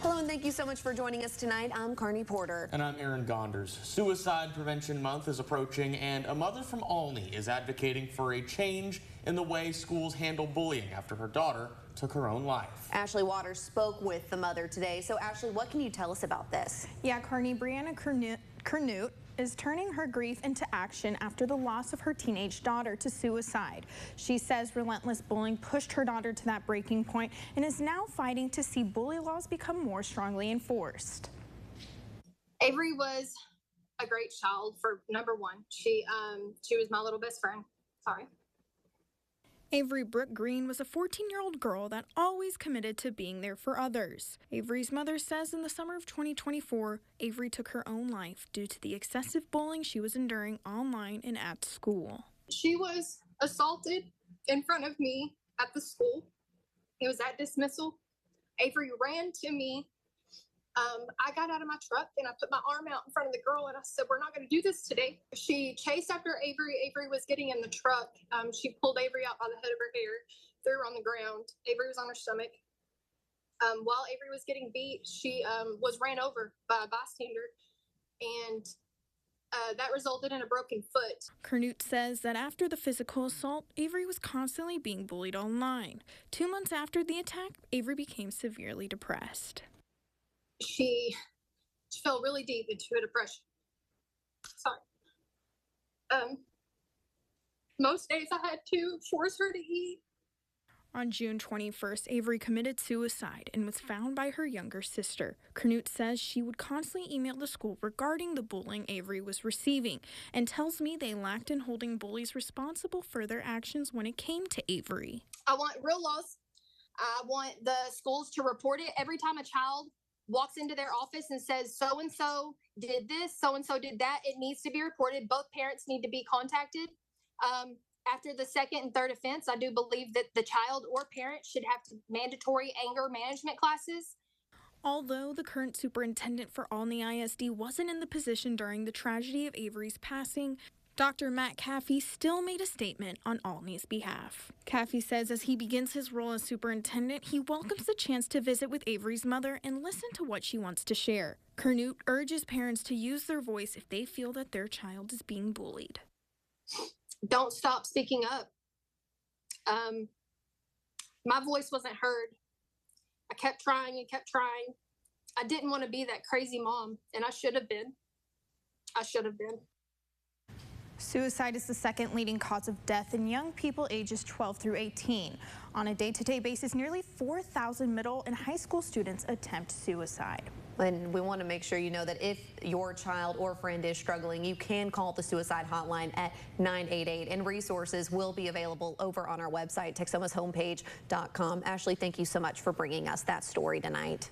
Hello, and thank you so much for joining us tonight. I'm Carney Porter. And I'm Aaron Gonders. Suicide Prevention Month is approaching, and a mother from Olney is advocating for a change in the way schools handle bullying after her daughter took her own life. Ashley Waters spoke with the mother today. So, Ashley, what can you tell us about this? Yeah, Carney, Brianna Kernut is turning her grief into action after the loss of her teenage daughter to suicide. She says relentless bullying pushed her daughter to that breaking point and is now fighting to see bully laws become more strongly enforced. Avery was a great child for number one. She was my little best friend. Sorry. Avery Brooke Green was a 14-year-old girl that always committed to being there for others. Avery's mother says in the summer of 2024, Avery took her own life due to the excessive bullying she was enduring online and at school. She was assaulted in front of me at the school. It was at dismissal. Avery ran to me. I got out of my truck and I put my arm out in front of the girl and I said, "We're not going to do this today." She chased after Avery. Avery was getting in the truck. She pulled Avery out by the head of her hair, threw her on the ground. Avery was on her stomach. While Avery was getting beat, she was ran over by a bystander, and that resulted in a broken foot. Kernut says that after the physical assault, Avery was constantly being bullied online. 2 months after the attack, Avery became severely depressed. She fell really deep into a depression. Sorry. Most days I had to force her to eat. On June 21st, Avery committed suicide and was found by her younger sister. Kernut says she would constantly email the school regarding the bullying Avery was receiving and tells me they lacked in holding bullies responsible for their actions when it came to Avery. I want real laws. I want the schools to report it every time a child walks into their office and says, so-and-so did this, so-and-so did that. It needs to be reported. Both parents need to be contacted. After the second and third offense, I do believe that the child or parent should have mandatory anger management classes. Although the current superintendent for Olney ISD wasn't in the position during the tragedy of Avery's passing, Dr. Matt Caffey still made a statement on Olney's behalf. Caffey says as he begins his role as superintendent, he welcomes the chance to visit with Avery's mother and listen to what she wants to share. Kernut urges parents to use their voice if they feel that their child is being bullied. Don't stop speaking up. My voice wasn't heard. I kept trying and kept trying. I didn't want to be that crazy mom, and I should have been. I should have been. Suicide is the second leading cause of death in young people ages 12 through 18. On a day-to-day basis, nearly 4,000 middle and high school students attempt suicide. And we want to make sure you know that if your child or friend is struggling, you can call the suicide hotline at 988, and resources will be available over on our website, Texomashomepage.com. Ashley, thank you so much for bringing us that story tonight.